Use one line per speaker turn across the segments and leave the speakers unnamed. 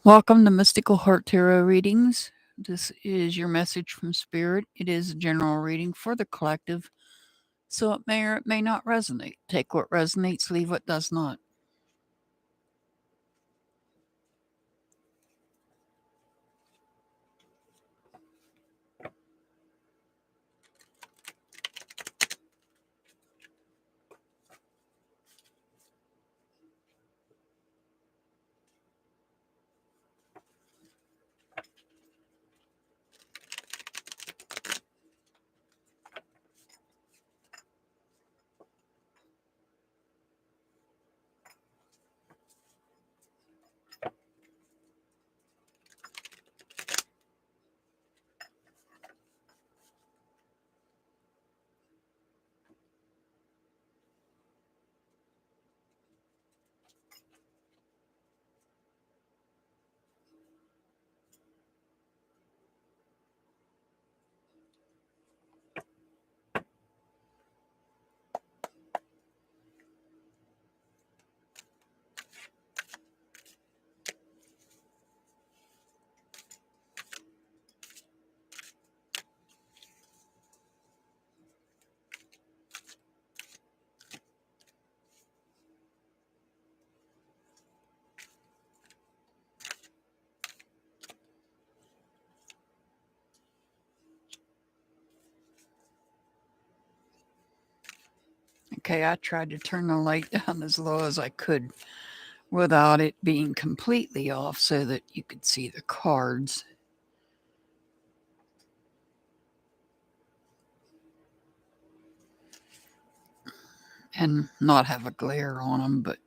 Welcome to Mystical Heart Tarot Readings. This is your message from Spirit. It is a general reading for the collective, so it may or it may not resonate. Take what resonates, leave what does not. Okay, I tried to turn the light down as low as I could without it being completely off so that you could see the cards. And not have a glare on them, but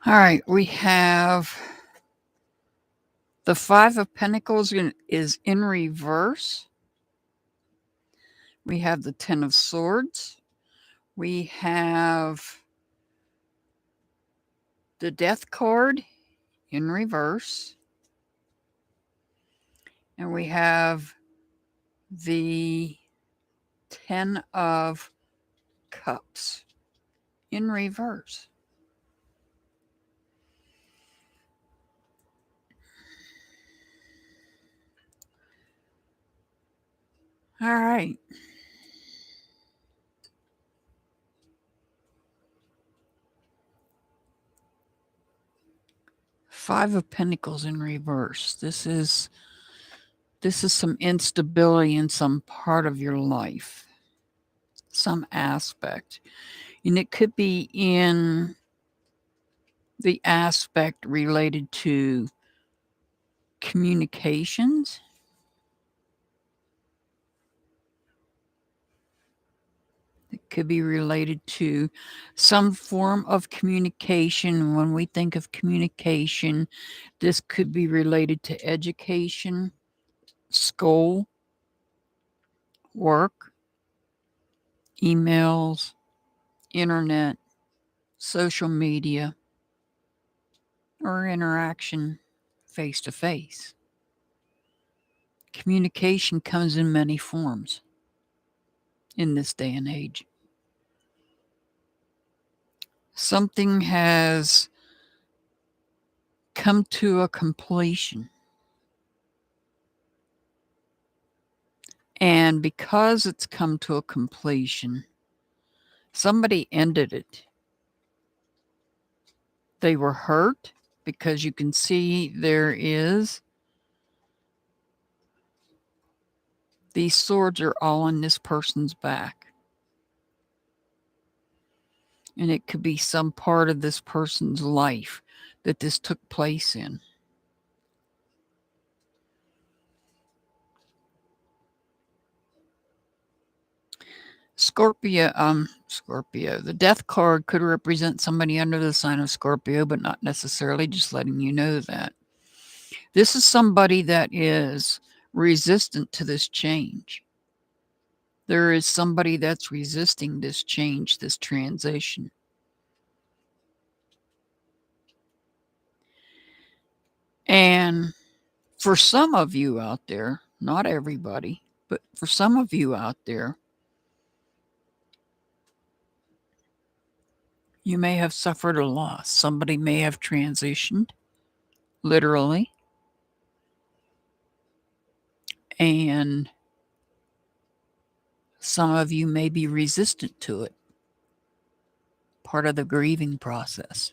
all right, we have the Five of Pentacles is in reverse. We have the Ten of Swords. We have the Death card in reverse. And we have the Ten of Cups in reverse. All right. Five of Pentacles in reverse. This is some instability in some part of your life, some aspect. And it could be in the aspect related to communications. It could be related to some form of communication. When we think of communication, this could be related to education, school, work, emails, internet, social media, or interaction face to face. Communication comes in many forms in this day and age. Something has come to a completion. And because it's come to a completion, somebody ended it. They were hurt because you can see there is these swords are all on this person's back. And it could be some part of this person's life that this took place in. Scorpio, the death card could represent somebody under the sign of Scorpio, but not necessarily, just letting you know that. This is somebody that is resistant to this change. There is somebody that's resisting this change, this transition. And for some of you out there, not everybody, but for some of you out there, you may have suffered a loss. Somebody may have transitioned, literally. And some of you may be resistant to it. Part of the grieving process.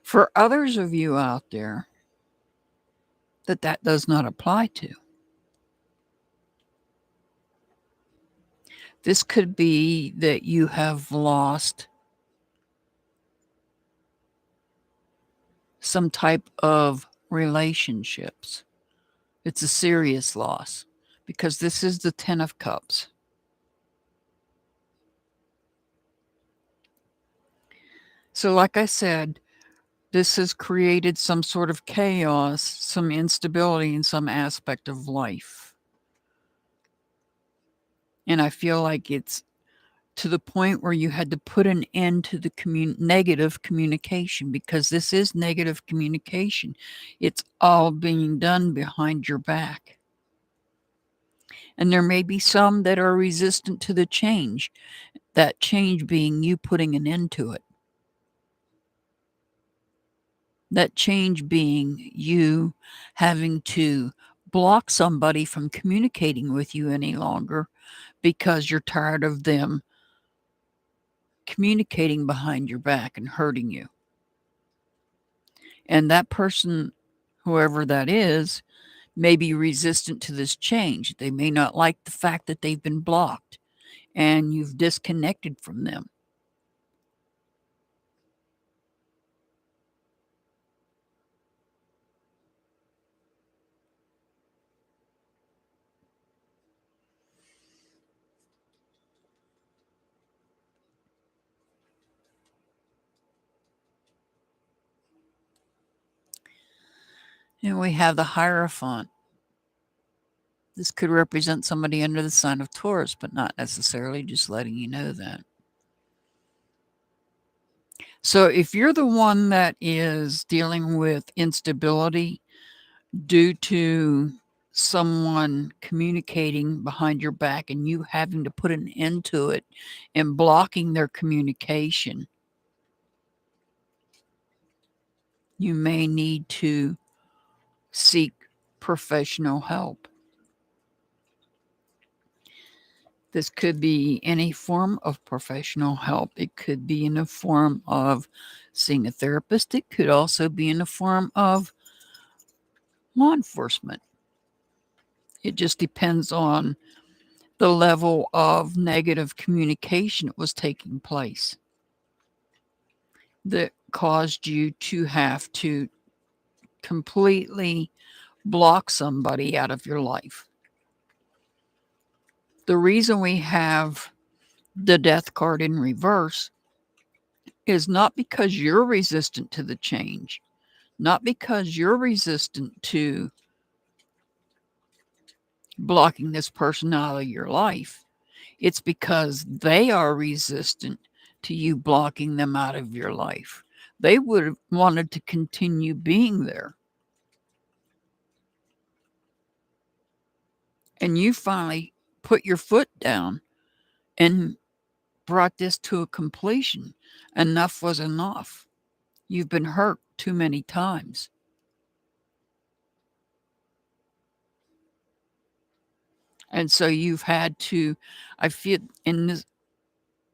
For others of you out there that does not apply to, this could be that you have lost some type of relationships. It's a serious loss because this is the 10 of Cups. So like I said, this has created some sort of chaos, some instability in some aspect of life. And I feel like it's to the point where you had to put an end to the negative communication, because this is negative communication. It's all being done behind your back. And there may be some that are resistant to the change, that change being you putting an end to it. That change being you having to block somebody from communicating with you any longer because you're tired of them communicating behind your back and hurting you. And that person, whoever that is, may be resistant to this change. They may not like the fact that they've been blocked and you've disconnected from them. And we have the Hierophant. This could represent somebody under the sign of Taurus, but not necessarily, just letting you know that. So if you're the one that is dealing with instability due to someone communicating behind your back and you having to put an end to it and blocking their communication, you may need to seek professional help. This could be any form of professional help. It could be in the form of seeing a therapist. It could also be in the form of law enforcement. It just depends on the level of negative communication that was taking place that caused you to have to completely block somebody out of your life. The reason we have the Death card in reverse is not because you're resistant to the change, not because you're resistant to blocking this person out of your life. It's because they are resistant to you blocking them out of your life. They would have wanted to continue being there. And you finally put your foot down and brought this to a completion. Enough was enough. You've been hurt too many times. And so you've had to, I feel, in this,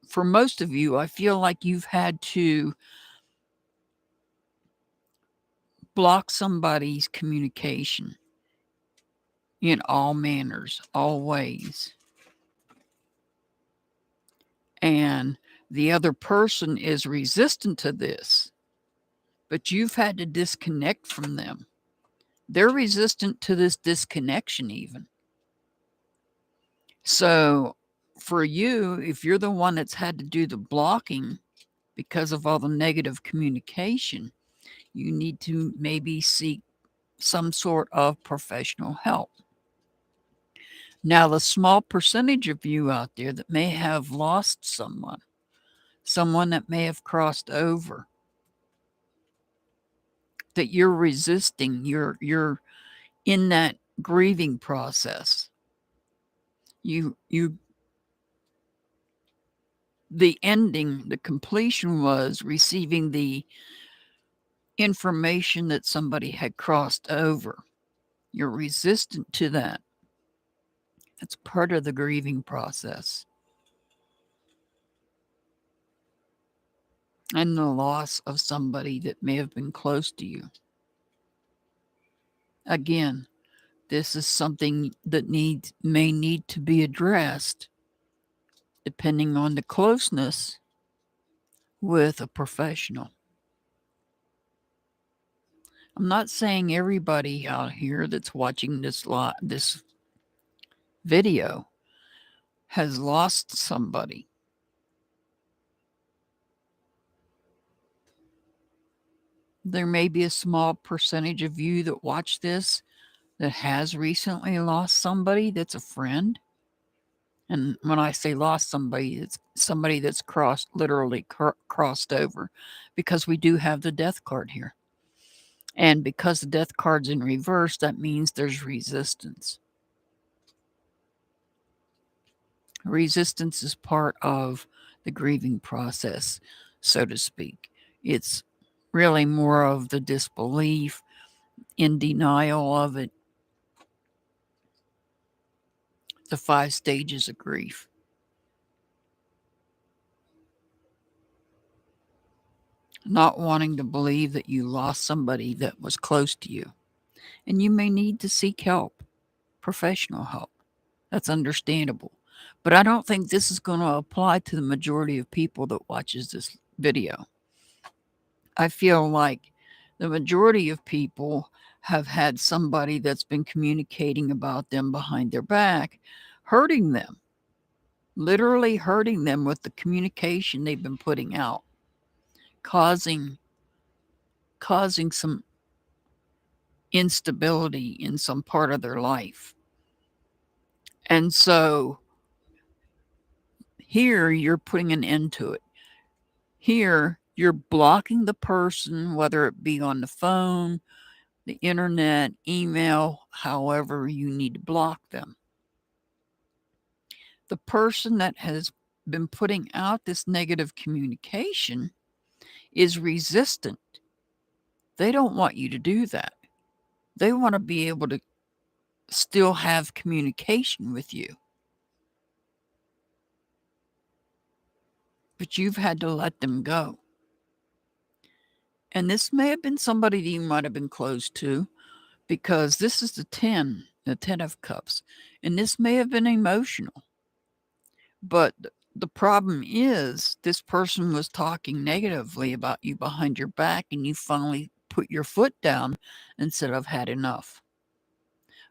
for most of you, I feel like you've had to block somebody's communication in all manners, all ways. And the other person is resistant to this, but you've had to disconnect from them. They're resistant to this disconnection, even. So, for you, if you're the one that's had to do the blocking because of all the negative communication, you need to maybe seek some sort of professional help. Now, the small percentage of you out there that may have lost someone that may have crossed over, that you're resisting, you're in that grieving process. The ending, the completion was receiving the information that somebody had crossed over. You're resistant to that. That's part of the grieving process. And the loss of somebody that may have been close to you. Again, this is something that may need to be addressed depending on the closeness with a professional. I'm not saying everybody out here that's watching this video has lost somebody. There may be a small percentage of you that watch this that has recently lost somebody that's a friend. And when I say lost somebody, it's somebody that's literally crossed over, because we do have the death card here. And because the death card's in reverse, that means there's resistance. Resistance is part of the grieving process, so to speak. It's really more of the disbelief, in denial of it, the 5 stages of grief. Not wanting to believe that you lost somebody that was close to you. And you may need to seek help, professional help. That's understandable. But I don't think this is going to apply to the majority of people that watches this video. I feel like the majority of people have had somebody that's been communicating about them behind their back, hurting them, literally hurting them with the communication they've been putting out, causing some instability in some part of their life. And so here you're putting an end to it. Here you're blocking the person, whether it be on the phone, the internet, email, however you need to block them. The person that has been putting out this negative communication is resistant. They don't want you to do that. They want to be able to still have communication with you. But you've had to let them go. And this may have been somebody that you might have been close to, because this is the 10 of Cups. And this may have been emotional. But the problem is, this person was talking negatively about you behind your back, and you finally put your foot down and said, I've had enough.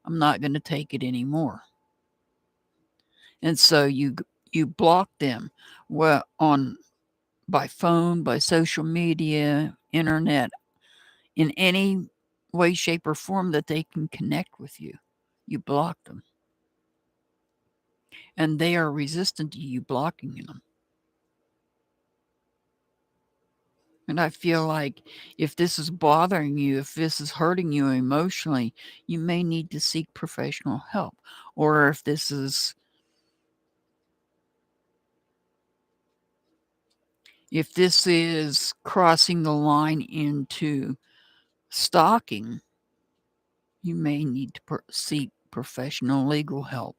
I'm not going to take it anymore. And so you block them, well, by phone, by social media, internet, in any way, shape, or form that they can connect with you. You block them. And they are resistant to you blocking them. And I feel like if this is bothering you, if this is hurting you emotionally, you may need to seek professional help. Or if this is crossing the line into stalking, you may need to seek professional legal help.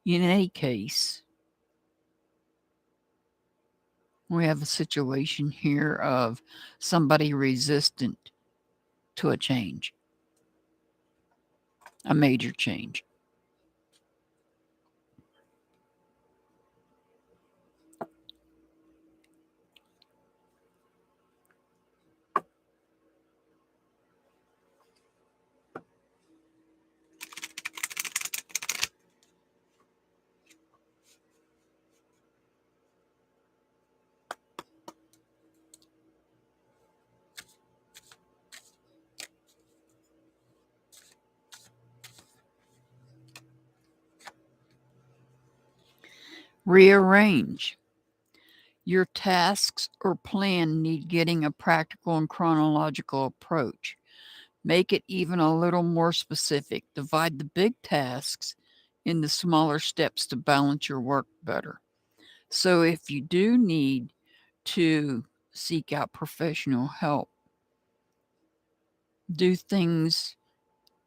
In any case, we have a situation here of somebody resistant to a change. a major change. Rearrange. Your tasks or plan need getting a practical and chronological approach. Make it even a little more specific. Divide the big tasks into smaller steps to balance your work better. So if you do need to seek out professional help, do things,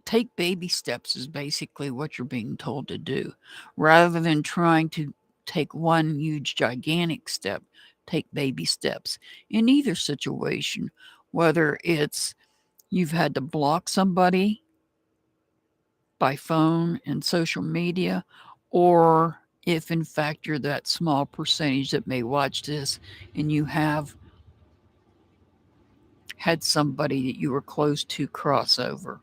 take baby steps is basically what you're being told to do. Rather than trying to take one huge gigantic step, take baby steps in either situation, whether it's you've had to block somebody by phone and social media, or if in fact you're that small percentage that may watch this and you have had somebody that you were close to cross over.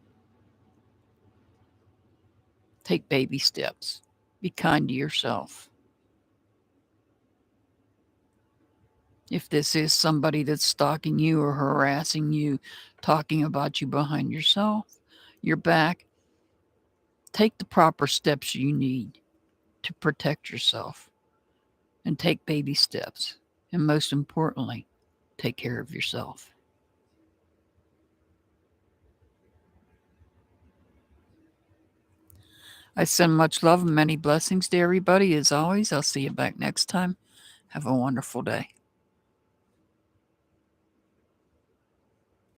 Take baby steps. Be kind to yourself. If this is somebody that's stalking you or harassing you, talking about you behind your back, take the proper steps you need to protect yourself and take baby steps. And most importantly, take care of yourself. I send much love and many blessings to everybody. As always, I'll see you back next time. Have a wonderful day.